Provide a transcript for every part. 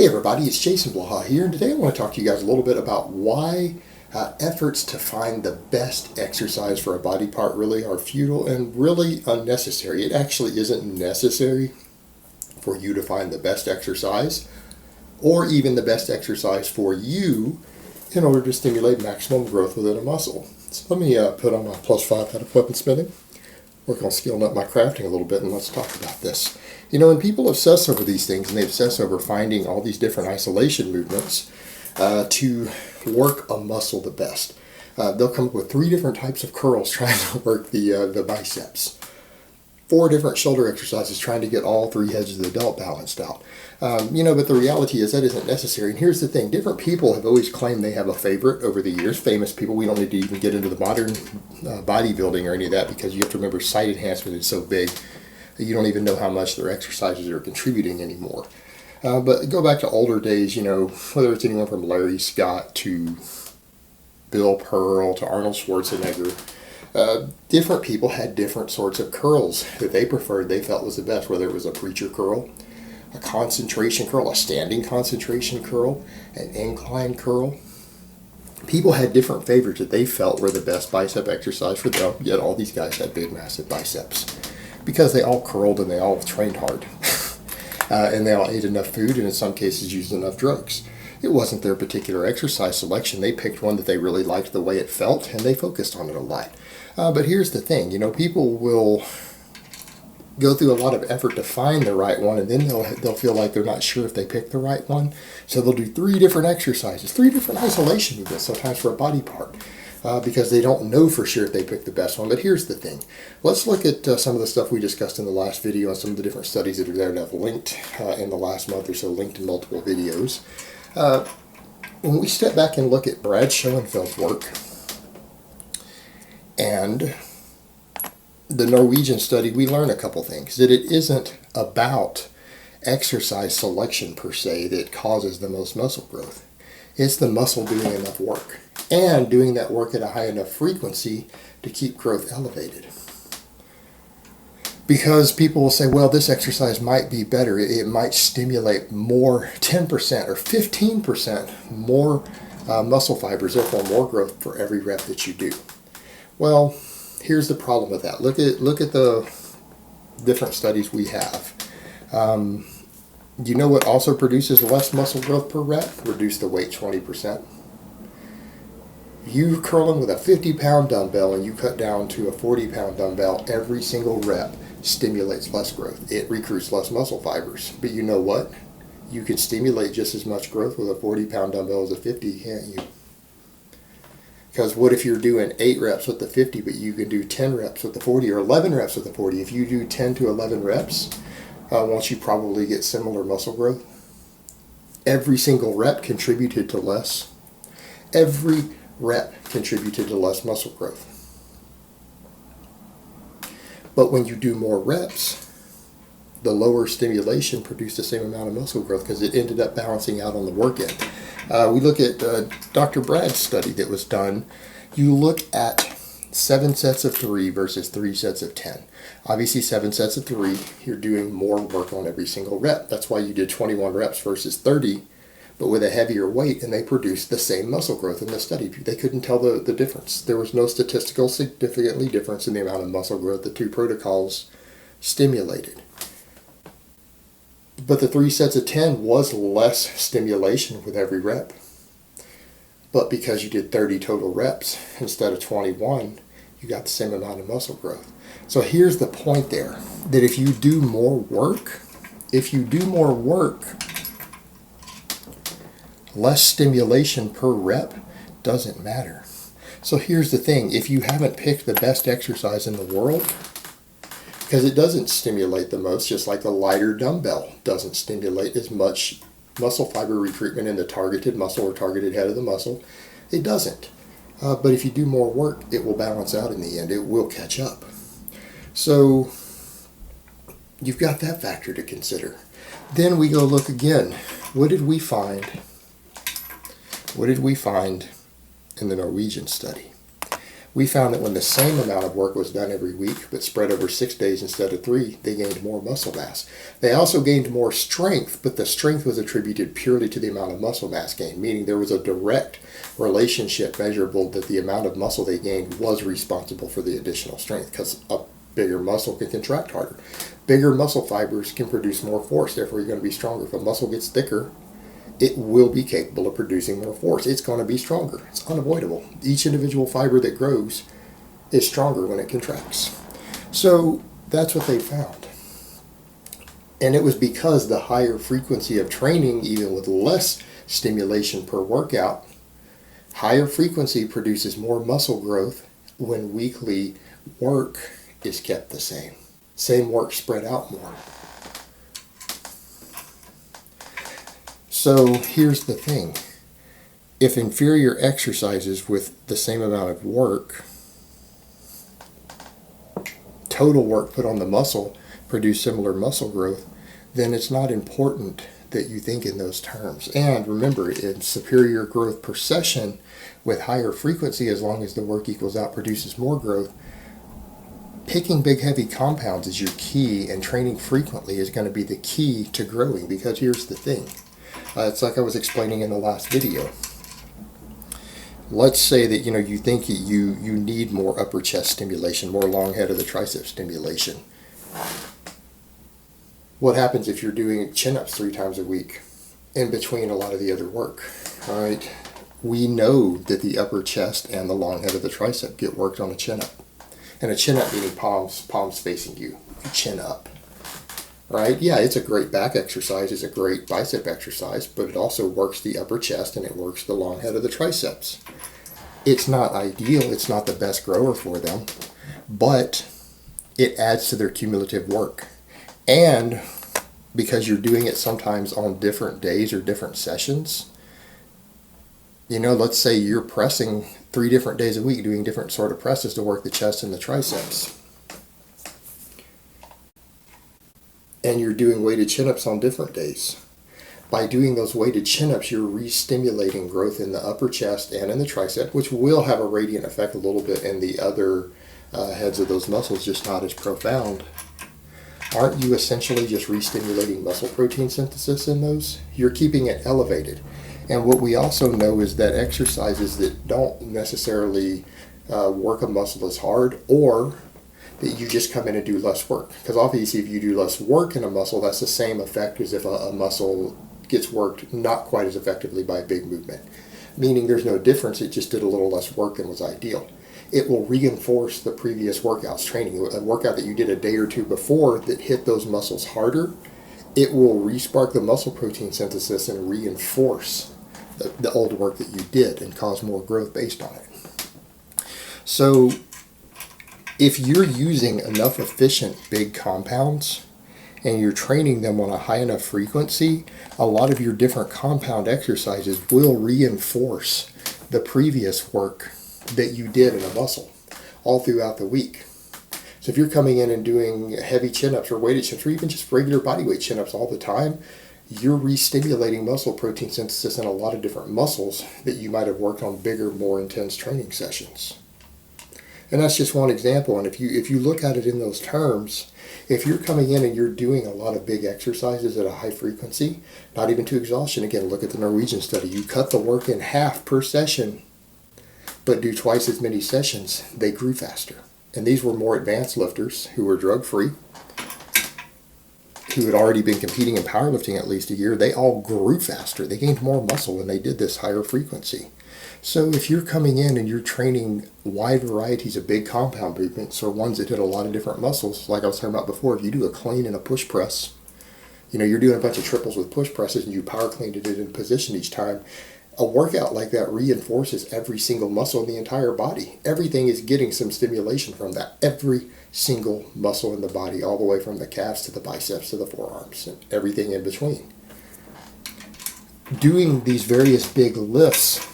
Hey everybody, it's Jason Blaha here, and today I want to talk to you guys a little bit about why efforts to find the best exercise for a body part really are futile and really unnecessary. It actually isn't necessary for you to find the best exercise or even the best exercise for you in order to stimulate maximum growth within a muscle. So let me put on my +5 out of weapon spinning, work on scaling up my crafting a little bit, and let's talk about this. You know, when people obsess over these things and they obsess over finding all these different isolation movements to work a muscle the best, they'll come up with 3 different types of curls trying to work the biceps, 4 different shoulder exercises trying to get all 3 heads of the belt balanced out. But the reality is that isn't necessary. And here's the thing. Different people have always claimed they have a favorite over the years. Famous people. We don't need to even get into the modern bodybuilding or any of that, because you have to remember site enhancement is so big that you don't even know how much their exercises are contributing anymore. But go back to older days, whether it's anyone from Larry Scott to Bill Pearl to Arnold Schwarzenegger, different people had different sorts of curls that they preferred, they felt was the best, whether it was a preacher curl, a concentration curl, a standing concentration curl, an incline curl. People had different favorites that they felt were the best bicep exercise for them, yet all these guys had big, massive biceps because they all curled and they all trained hard. And they all ate enough food and in some cases used enough drugs. It wasn't their particular exercise selection. They picked one that they really liked the way it felt, and they focused on it a lot. But here's the thing, people will go through a lot of effort to find the right one, and then they'll feel like they're not sure if they picked the right one. So they'll do 3 different exercises, 3 different isolation movements, sometimes for a body part, because they don't know for sure if they picked the best one. But here's the thing. Let's look at some of the stuff we discussed in the last video and some of the different studies that are there that I've linked in the last month or so, linked in multiple videos. When we step back and look at Brad Schoenfeld's work and the Norwegian study, we learn a couple things. That it isn't about exercise selection per se that causes the most muscle growth. It's the muscle doing enough work and doing that work at a high enough frequency to keep growth elevated. Because people will say, well, this exercise might be better. It might stimulate more, 10% or 15% more muscle fibers, therefore more growth for every rep that you do. Well, here's the problem with that. Look at the different studies we have. You know what also produces less muscle growth per rep? Reduce the weight 20%. You curling with a 50-pound dumbbell and you cut down to a 40-pound dumbbell, every single rep stimulates less growth. It recruits less muscle fibers. But you know what? You can stimulate just as much growth with a 40-pound dumbbell as a 50, can't you? Because what if you're doing 8 reps with the 50, but you can do 10 reps with the 40 or 11 reps with the 40? If you do 10 to 11 reps, won't you probably get similar muscle growth? Every single rep contributed to less. Every rep contributed to less muscle growth. But when you do more reps, the lower stimulation produced the same amount of muscle growth because it ended up balancing out on the work end. We look at Dr. Brad's study that was done. You look at 7 sets of 3 versus 3 sets of 10. Obviously 7 sets of 3, you're doing more work on every single rep. That's why you did 21 reps versus 30, but with a heavier weight, and they produced the same muscle growth in the study. They couldn't tell the difference. There was no statistical significantly difference in the amount of muscle growth the 2 protocols stimulated. But the 3 sets of 10 was less stimulation with every rep. But because you did 30 total reps instead of 21, you got the same amount of muscle growth. So here's the point there, that if you do more work, less stimulation per rep doesn't matter. So here's the thing, if you haven't picked the best exercise in the world, because it doesn't stimulate the most, just like a lighter dumbbell doesn't stimulate as much muscle fiber recruitment in the targeted muscle or targeted head of the muscle. It doesn't. But if you do more work, it will balance out in the end. It will catch up. So you've got that factor to consider. Then we go look again. What did we find? What did we find in the Norwegian study? We found that when the same amount of work was done every week, but spread over 6 days instead of 3, they gained more muscle mass. They also gained more strength, but the strength was attributed purely to the amount of muscle mass gained, meaning there was a direct relationship measurable that the amount of muscle they gained was responsible for the additional strength, because a bigger muscle can contract harder. Bigger muscle fibers can produce more force, therefore you're going to be stronger. If a muscle gets thicker, it will be capable of producing more force. It's going to be stronger. It's unavoidable. Each individual fiber that grows is stronger when it contracts. So that's what they found. And it was because the higher frequency of training, even with less stimulation per workout, higher frequency produces more muscle growth when weekly work is kept the same. Same work spread out more. So here's the thing. If inferior exercises with the same amount of work, total work put on the muscle, produce similar muscle growth, then it's not important that you think in those terms. And remember, in superior growth per session with higher frequency, as long as the work equals out, produces more growth, picking big heavy compounds is your key, and training frequently is going to be the key to growing. Because here's the thing. It's like I was explaining in the last video. Let's say that you think you need more upper chest stimulation, more long head of the tricep stimulation. What happens if you're doing chin-ups 3 times a week in between a lot of the other work? All right, we know that the upper chest and the long head of the tricep get worked on a chin-up. And a chin-up meaning palms facing you, chin up. Right? Yeah, it's a great back exercise, it's a great bicep exercise, but it also works the upper chest and it works the long head of the triceps. It's not ideal, it's not the best grower for them, but it adds to their cumulative work. And because you're doing it sometimes on different days or different sessions, let's say you're pressing 3 different days a week, doing different sort of presses to work the chest and the triceps. And you're doing weighted chin-ups on different days. By doing those weighted chin-ups, you're re-stimulating growth in the upper chest and in the tricep, which will have a radiant effect a little bit in the other heads of those muscles, just not as profound. Aren't you essentially just re-stimulating muscle protein synthesis in those? You're keeping it elevated. And what we also know is that exercises that don't necessarily work a muscle as hard, or that you just come in and do less work. Because obviously if you do less work in a muscle, that's the same effect as if a muscle gets worked not quite as effectively by a big movement. Meaning there's no difference, it just did a little less work than was ideal. It will reinforce the previous workouts training. A workout that you did a day or 2 before that hit those muscles harder, it will re-spark the muscle protein synthesis and reinforce the old work that you did and cause more growth based on it. So if you're using enough efficient big compounds and you're training them on a high enough frequency, a lot of your different compound exercises will reinforce the previous work that you did in a muscle all throughout the week. So if you're coming in and doing heavy chin-ups or weighted chin-ups or even just regular bodyweight chin-ups all the time, you're re-stimulating muscle protein synthesis in a lot of different muscles that you might have worked on bigger, more intense training sessions. And that's just one example. And if you look at it in those terms, if you're coming in and you're doing a lot of big exercises at a high frequency, not even to exhaustion, again, look at the Norwegian study. You cut the work in half per session, but do twice as many sessions, they grew faster. And these were more advanced lifters who were drug-free, who had already been competing in powerlifting at least a year. They all grew faster. They gained more muscle when they did this higher frequency. So if you're coming in and you're training wide varieties of big compound movements, or ones that hit a lot of different muscles, like I was talking about before, if you do a clean and a push press, you're doing a bunch of triples with push presses and you power cleaned it in position each time, a workout like that reinforces every single muscle in the entire body. Everything is getting some stimulation from that. Every single muscle in the body, all the way from the calves to the biceps to the forearms and everything in between. Doing these various big lifts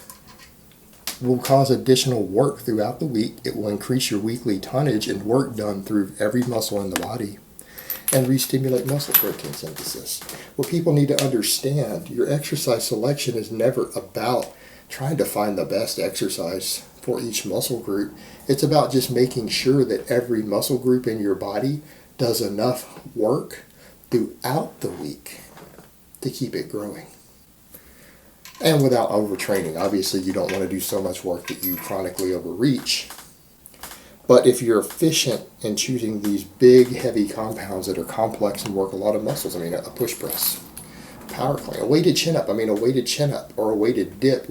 will cause additional work throughout the week. It will increase your weekly tonnage and work done through every muscle in the body and re-stimulate muscle protein synthesis. What people need to understand, your exercise selection is never about trying to find the best exercise for each muscle group. It's about just making sure that every muscle group in your body does enough work throughout the week to keep it growing. And without overtraining. Obviously, you don't want to do so much work that you chronically overreach. But if you're efficient in choosing these big, heavy compounds that are complex and work a lot of muscles, I mean, a push press, power clean, a weighted chin-up, a weighted chin-up or a weighted dip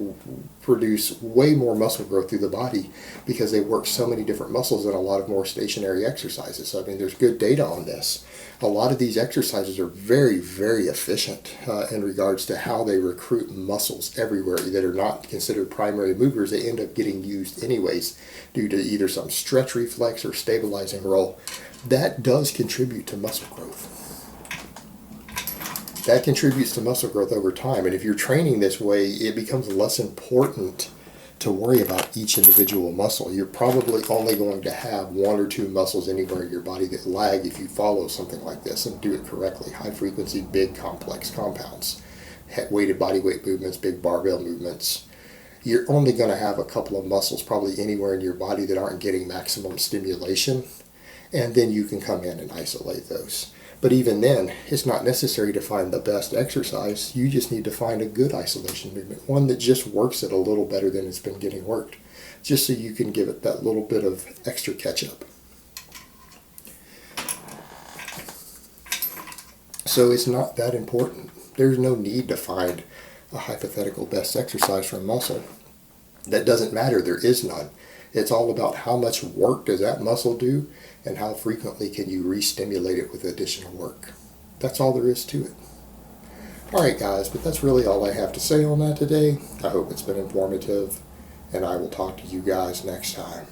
produce way more muscle growth through the body because they work so many different muscles than a lot of more stationary exercises. So, I mean, there's good data on this. A lot of these exercises are very, very efficient in regards to how they recruit muscles everywhere that are not considered primary movers. They end up getting used anyways due to either some stretch reflex or stabilizing role. That does contribute to muscle growth. That contributes to muscle growth over time. And if you're training this way, it becomes less important to worry about each individual muscle. You're probably only going to have one or two muscles anywhere in your body that lag if you follow something like this and do it correctly. High frequency, big complex compounds, weighted body weight movements, big barbell movements. You're only going to have a couple of muscles probably anywhere in your body that aren't getting maximum stimulation. And then you can come in and isolate those. But even then, it's not necessary to find the best exercise. You just need to find a good isolation movement, one that just works it a little better than it's been getting worked, just so you can give it that little bit of extra catch-up. So it's not that important. There's no need to find a hypothetical best exercise for a muscle. That doesn't matter. There is none. It's all about how much work does that muscle do and how frequently can you re-stimulate it with additional work. That's all there is to it. Alright guys, but that's really all I have to say on that today. I hope it's been informative, and I will talk to you guys next time.